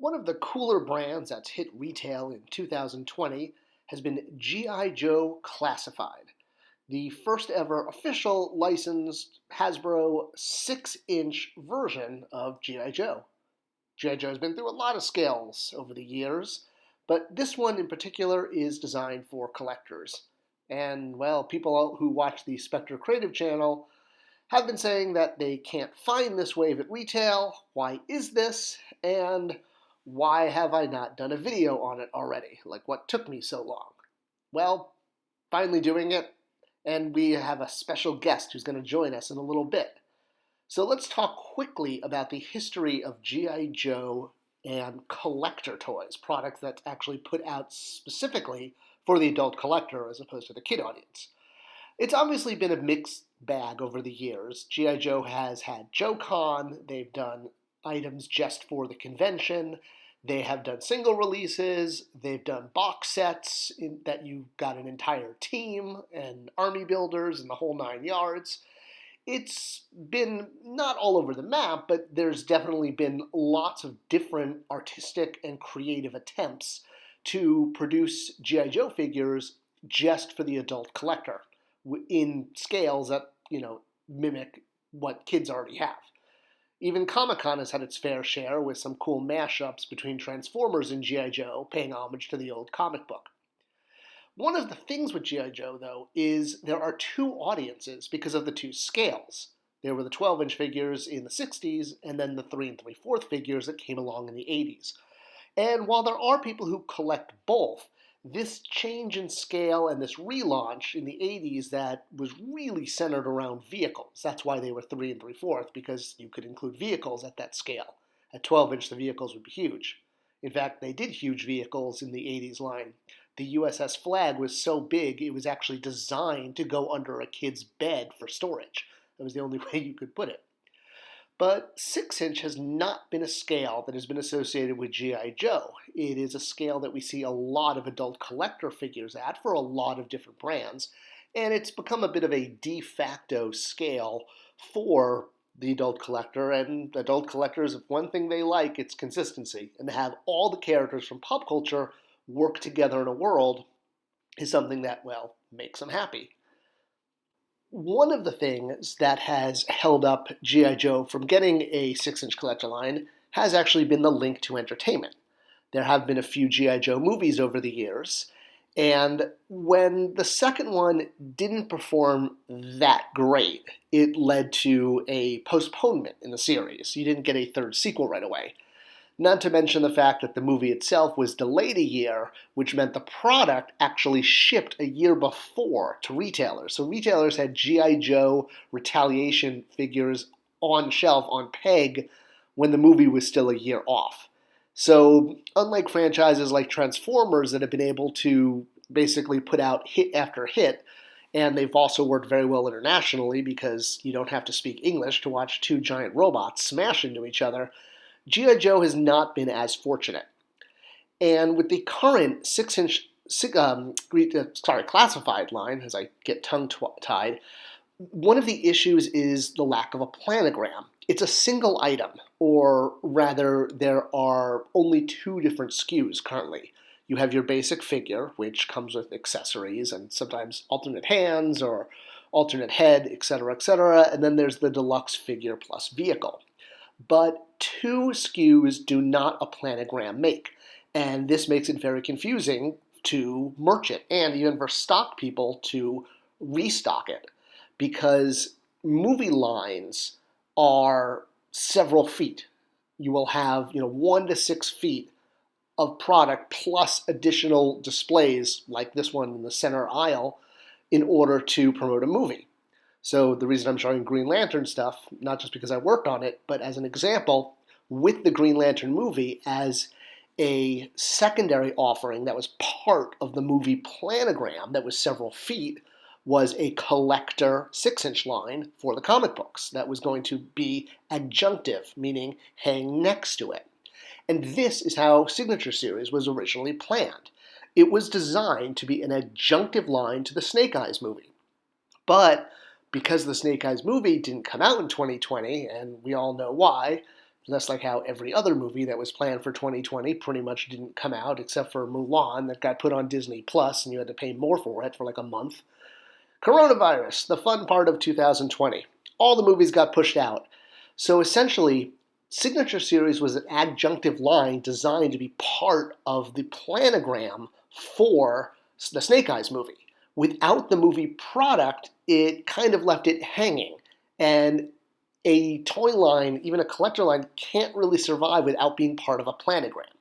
One of the cooler brands that's hit retail in 2020 has been G.I. Joe Classified, the first ever official licensed Hasbro 6-inch version of G.I. Joe. G.I. Joe has been through a lot of scales over the years, but this one in particular is designed for collectors. And, well, people who watch the Spectre Creative channel have been saying that they can't find this wave at retail. Why is this? And why have I not done a video on it already? Like, what took me so long? Well, finally doing it, and we have a special guest who's going to join us in a little bit. So let's talk quickly about the history of G.I. Joe and collector toys, products that's actually put out specifically for the adult collector as opposed to the kid audience. It's obviously been a mixed bag over the years. G.I. Joe has had JoeCon, they've done items just for the convention, they have done single releases, they've done box sets that you got an entire team and army builders and the whole 9 yards. It's been not all over the map, but there's definitely been lots of different artistic and creative attempts to produce G.I. Joe figures just for the adult collector in scales that, mimic what kids already have. Even Comic-Con has had its fair share with some cool mashups between Transformers and G.I. Joe, paying homage to the old comic book. One of the things with G.I. Joe, though, is there are two audiences because of the two scales. There were the 12-inch figures in the 60s, and then the 3 3/4 figures that came along in the 80s. And while there are people who collect both, this change in scale and this relaunch in the 80s that was really centered around vehicles. That's why they were 3 3/4, because you could include vehicles at that scale. At 12-inch, the vehicles would be huge. In fact, they did huge vehicles in the 80s line. The USS Flag was so big, it was actually designed to go under a kid's bed for storage. That was the only way you could put it. But 6-inch has not been a scale that has been associated with G.I. Joe. It is a scale that we see a lot of adult collector figures at for a lot of different brands, and it's become a bit of a de facto scale for the adult collector, and adult collectors, if one thing they like, it's consistency. And to have all the characters from pop culture work together in a world is something that, makes them happy. One of the things that has held up G.I. Joe from getting a 6-inch collector line has actually been the link to entertainment. There have been a few G.I. Joe movies over the years, and when the second one didn't perform that great, it led to a postponement in the series. You didn't get a third sequel right away. Not to mention the fact that the movie itself was delayed a year, which meant the product actually shipped a year before to retailers. So retailers had G.I. Joe Retaliation figures on shelf, on peg, when the movie was still a year off. So unlike franchises like Transformers that have been able to basically put out hit after hit, and they've also worked very well internationally because you don't have to speak English to watch two giant robots smash into each other, G.I. Joe has not been as fortunate. And with the current 6-inch classified line, as I get tongue-tied, one of the issues is the lack of a planogram. It's a single item, or rather, there are only 2 different SKUs currently. You have your basic figure, which comes with accessories and sometimes alternate hands or alternate head, etc., and then there's the deluxe figure plus vehicle. But 2 SKUs do not a planogram make, and this makes it very confusing to merch it and even for stock people to restock it, because movie lines are several feet. You will have 1 to 6 feet of product plus additional displays like this one in the center aisle in order to promote a movie. So the reason I'm showing Green Lantern stuff, not just because I worked on it, but as an example, with the Green Lantern movie as a secondary offering that was part of the movie Planogram that was several feet, was a collector 6-inch line for the comic books that was going to be adjunctive, meaning hang next to it. And this is how Signature Series was originally planned. It was designed to be an adjunctive line to the Snake Eyes movie. But because the Snake Eyes movie didn't come out in 2020, and we all know why, That's like how every other movie that was planned for 2020 pretty much didn't come out, except for Mulan that got put on Disney Plus and you had to pay more for it for like a month. Coronavirus, the fun part of 2020. All the movies got pushed out. So essentially, Signature Series was an adjunctive line designed to be part of the planogram for the Snake Eyes movie. Without the movie product, it kind of left it hanging. And a toy line, even a collector line, can't really survive without being part of a planogram.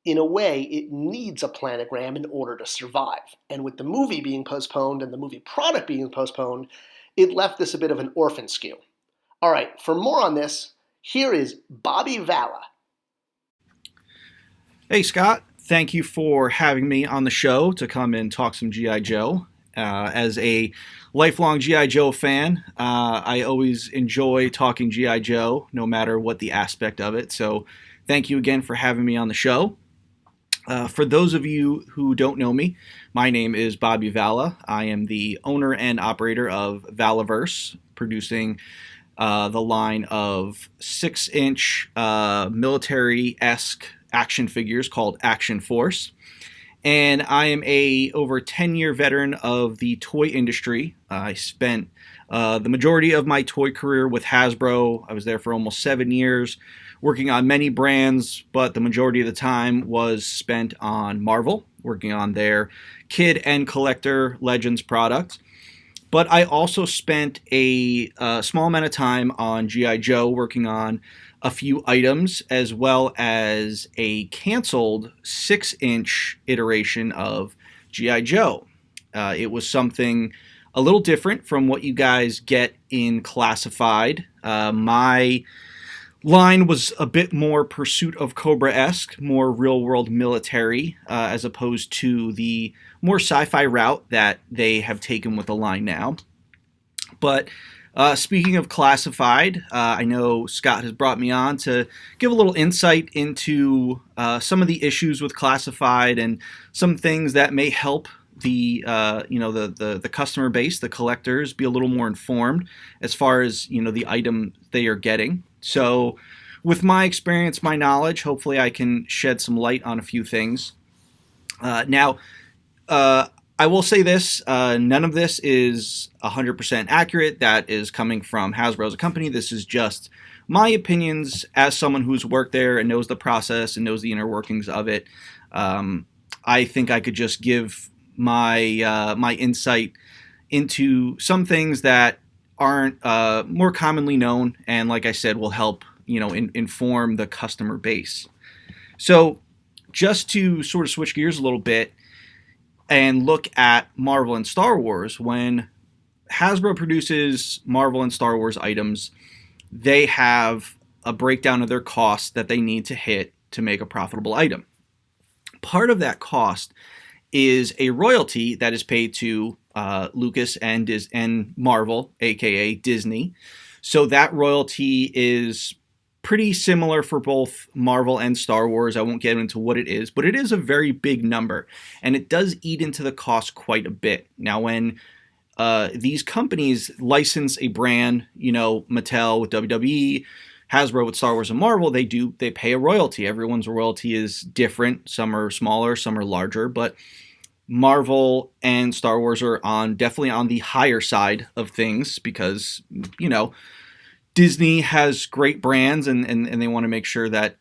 In a way, it needs a planogram in order to survive. And with the movie being postponed and the movie product being postponed, it left this a bit of an orphan SKU. All right, for more on this, here is Bobby Vala. Hey, Scott. Thank you for having me on the show to come and talk some G.I. Joe. As a lifelong G.I. Joe fan, I always enjoy talking G.I. Joe, no matter what the aspect of it. So thank you again for having me on the show. For those of you who don't know me, my name is Bobby Vala. I am the owner and operator of Valaverse, producing the line of 6-inch military-esque action figures called Action Force. And I am a over 10-year veteran of the toy industry. I spent the majority of my toy career with Hasbro. I was there for almost 7 years, working on many brands, but the majority of the time was spent on Marvel, working on their kid and collector Legends products. But I also spent a small amount of time on G.I. Joe, working on a few items, as well as a canceled 6-inch iteration of G.I. Joe. It was something a little different from what you guys get in Classified. My line was a bit more Pursuit of Cobra-esque, more real-world military, as opposed to the more sci-fi route that they have taken with the line now. But speaking of Classified, I know Scott has brought me on to give a little insight into some of the issues with Classified and some things that may help the customer base, the collectors, be a little more informed as far as the item they are getting. So, with my experience, my knowledge, hopefully I can shed some light on a few things. Now, I will say this, none of this is 100% accurate. That is coming from Hasbro as a company. This is just my opinions as someone who's worked there and knows the process and knows the inner workings of it. I think I could just give my my insight into some things that aren't more commonly known, and like I said, will help inform the customer base. So just to sort of switch gears a little bit and look at Marvel and Star Wars, when Hasbro produces Marvel and Star Wars items, they have a breakdown of their costs that they need to hit to make a profitable item. Part of that cost is a royalty that is paid to Lucas and Marvel, aka Disney. So that royalty is pretty similar for both Marvel and Star Wars. I won't get into what it is, but it is a very big number, and it does eat into the cost quite a bit. Now, when these companies license a brand, Mattel with WWE, Hasbro with Star Wars and Marvel, they pay a royalty. Everyone's royalty is different. Some are smaller, some are larger, but Marvel and Star Wars are definitely on the higher side of things because, Disney has great brands and they want to make sure that,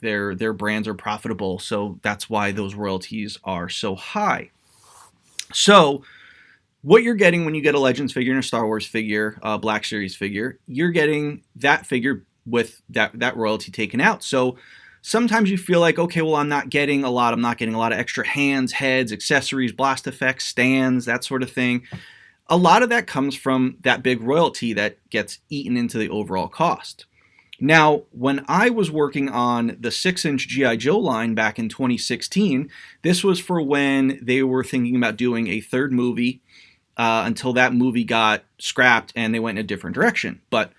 their brands are profitable. So that's why those royalties are so high. So what you're getting when you get a Legends figure and a Star Wars figure, a Black Series figure, you're getting that figure with that royalty taken out. So sometimes you feel like, okay, well, I'm not getting a lot of extra hands, heads, accessories, blast effects, stands, that sort of thing. A lot of that comes from that big royalty that gets eaten into the overall cost. Now, when I was working on the 6-inch G.I. Joe line back in 2016, this was for when they were thinking about doing a third movie until that movie got scrapped and they went in a different direction. But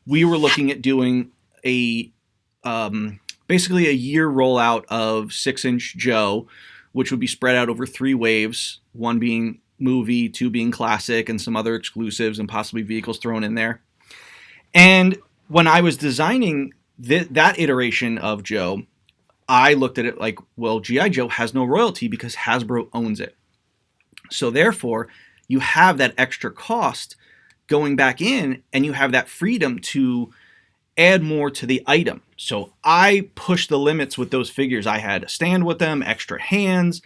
we were looking at doing basically a year rollout of 6-inch Joe, which would be spread out over 3 waves, 1 being movie, 2 being classic, and some other exclusives and possibly vehicles thrown in there. And when I was designing that iteration of Joe, I looked at it like, well, G.I. Joe has no royalty because Hasbro owns it. So therefore, you have that extra cost going back in, and you have that freedom to add more to the item. So I pushed the limits with those figures. I had a stand with them, extra hands,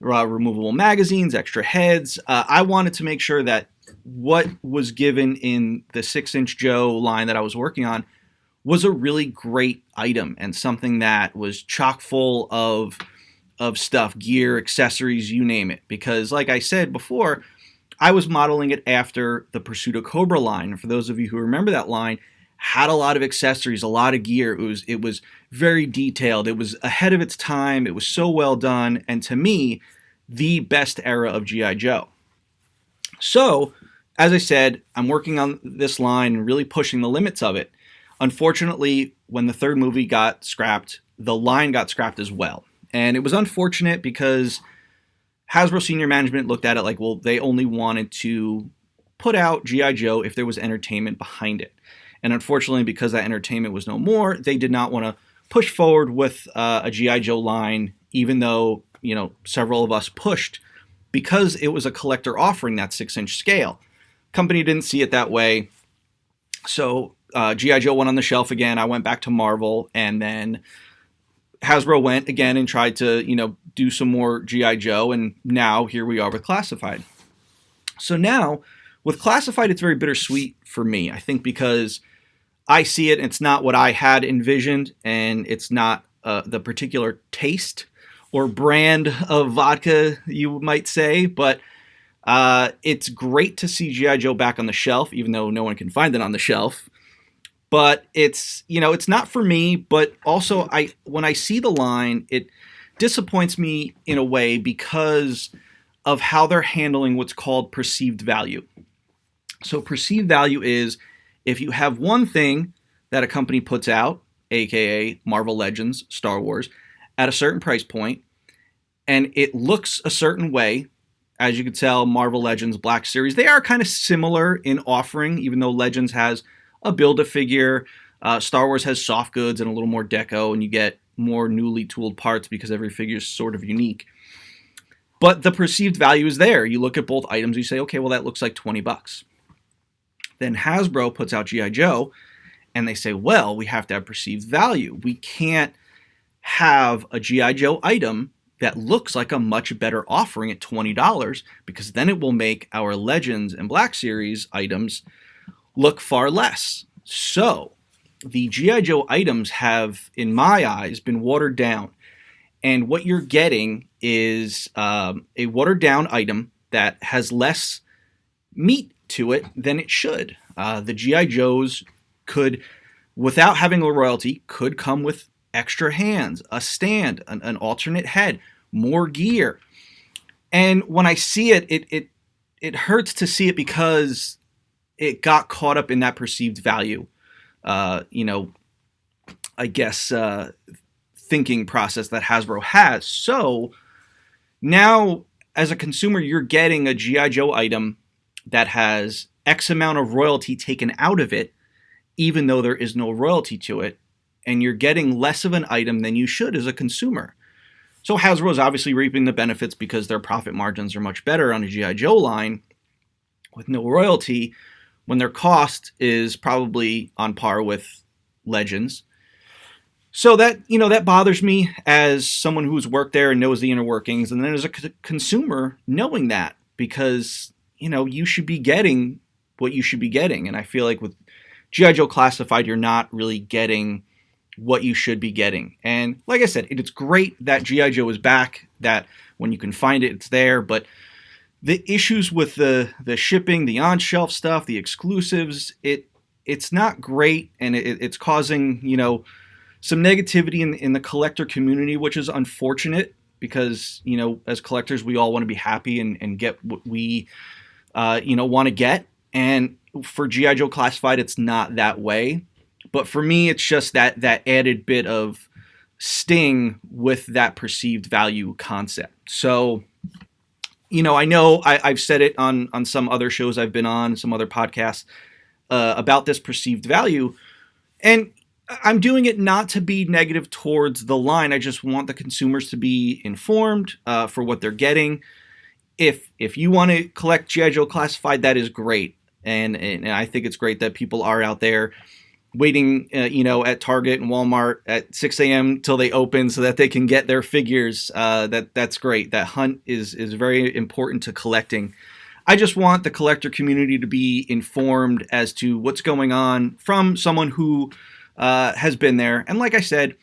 removable magazines, extra heads. I wanted to make sure that what was given in the 6-inch Joe line that I was working on was a really great item and something that was chock full of stuff, gear, accessories, you name it. Because like I said before, I was modeling it after the Pursuit of Cobra line. And for those of you who remember that line, had a lot of accessories, a lot of gear. It was very detailed. It was ahead of its time. It was so well done. And to me, the best era of G.I. Joe. So, as I said, I'm working on this line and really pushing the limits of it. Unfortunately, when the third movie got scrapped, the line got scrapped as well. And it was unfortunate because Hasbro senior management looked at it like, well, they only wanted to put out G.I. Joe if there was entertainment behind it. And unfortunately, because that entertainment was no more, they did not want to push forward with a G.I. Joe line, even though, several of us pushed because it was a collector offering that 6-inch scale. Company didn't see it that way. So G.I. Joe went on the shelf again. I went back to Marvel, and then Hasbro went again and tried to, do some more G.I. Joe, and now here we are with Classified. So now, with Classified, it's very bittersweet for me, I think, because I see it, and it's not what I had envisioned, and it's not the particular taste or brand of vodka, you might say, but it's great to see G.I. Joe back on the shelf, even though no one can find it on the shelf. But it's not for me, but also when I see the line, it disappoints me in a way because of how they're handling what's called perceived value. So perceived value is if you have one thing that a company puts out, aka Marvel Legends, Star Wars, at a certain price point, and it looks a certain way. As you can tell, Marvel Legends Black Series, they are kind of similar in offering, even though Legends has a Build-A-Figure. Star Wars has soft goods and a little more deco, and you get more newly tooled parts because every figure is sort of unique. But the perceived value is there. You look at both items, you say, okay, well, that looks like $20. Then Hasbro puts out G.I. Joe, and they say, well, we have to have perceived value. We can't have a G.I. Joe item that looks like a much better offering at $20 because then it will make our Legends and Black Series items look far less. So the G.I. Joe items have, in my eyes, been watered down. And what you're getting is a watered down item that has less meat to it than it should. The G.I. Joes could, without having a royalty, could come with extra hands, a stand, an alternate head, more gear. And when I see it, it hurts to see it because it got caught up in that perceived value, thinking process that Hasbro has. So now, as a consumer, you're getting a G.I. Joe item that has X amount of royalty taken out of it, even though there is no royalty to it, and you're getting less of an item than you should as a consumer. So Hasbro is obviously reaping the benefits because their profit margins are much better on a G.I. Joe line with no royalty, when their cost is probably on par with Legends. So that bothers me as someone who's worked there and knows the inner workings, and then as a consumer knowing that, because you should be getting what you should be getting. And I feel like with G.I. Joe Classified, you're not really getting what you should be getting. And like I said, it's great that G.I. Joe is back, that when you can find it, it's there, but the issues with the shipping, the on-shelf stuff, the exclusives, it's not great, and it's causing, some negativity in the collector community, which is unfortunate because, as collectors, we all want to be happy and get what we, want to get. And for G.I. Joe Classified, it's not that way. But for me, it's just that added bit of sting with that perceived value concept. So, I know I've said it on some other shows I've been on, some other podcasts, about this perceived value. And I'm doing it not to be negative towards the line. I just want the consumers to be informed for what they're getting. If you want to collect G.I. Joe Classified, that is great. And I think it's great that people are out there waiting, at Target and Walmart at 6 a.m. till they open so that they can get their figures. That's great. That hunt is very important to collecting. I just want the collector community to be informed as to what's going on from someone who has been there. And like I said,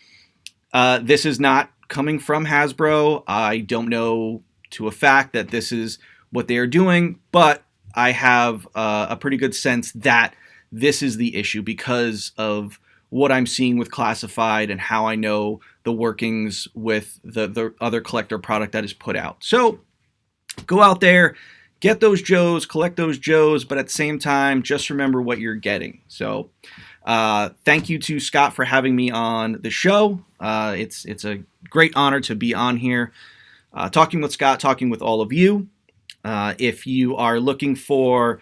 this is not coming from Hasbro. I don't know to a fact that this is what they are doing, but I have a pretty good sense that this is the issue because of what I'm seeing with Classified and how I know the workings with the other collector product that is put out. So go out there, get those Joes, collect those Joes, but at the same time, just remember what you're getting. So thank you to Scott for having me on the show. It's a great honor to be on here, talking with Scott, talking with all of you. If you are looking for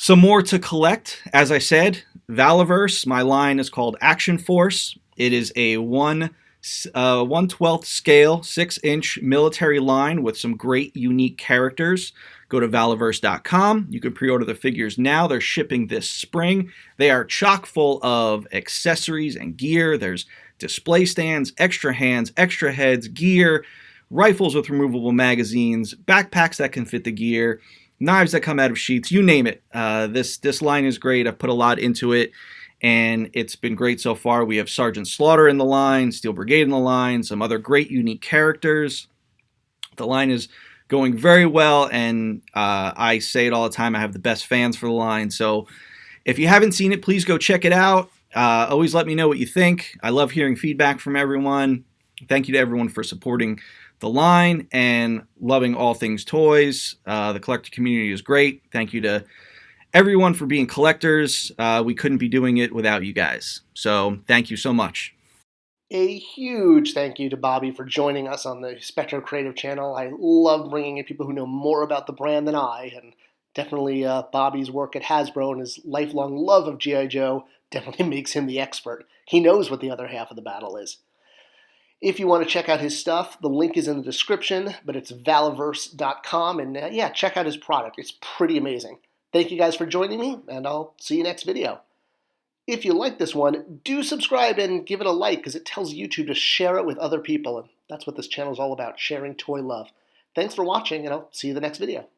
some more to collect, as I said, Valaverse, my line is called Action Force. It is a 1/12 scale, 6-inch military line with some great unique characters. Go to Valaverse.com. You can pre-order the figures now. They're shipping this spring. They are chock full of accessories and gear. There's display stands, extra hands, extra heads, gear, rifles with removable magazines, backpacks that can fit the gear, knives that come out of sheaths, you name it. This line is great. I've put a lot into it, and it's been great so far. We have Sergeant Slaughter in the line, Steel Brigade in the line, some other great unique characters. The line is going very well, and I say it all the time, I have the best fans for the line. So if you haven't seen it, please go check it out. Always let me know what you think. I love hearing feedback from everyone. Thank you to everyone for supporting the line and loving all things toys. The collector community is great. Thank you to everyone for being collectors. We couldn't be doing it without you guys. So thank you so much. A huge thank you to Bobby for joining us on the Spectro Creative channel. I love bringing in people who know more about the brand than I, and definitely Bobby's work at Hasbro and his lifelong love of G.I. Joe definitely makes him the expert. He knows what the other half of the battle is. If you want to check out his stuff, the link is in the description, but it's valaverse.com, and check out his product. It's pretty amazing. Thank you guys for joining me, and I'll see you next video. If you like this one, do subscribe and give it a like, because it tells YouTube to share it with other people, and that's what this channel is all about, sharing toy love. Thanks for watching, and I'll see you in the next video.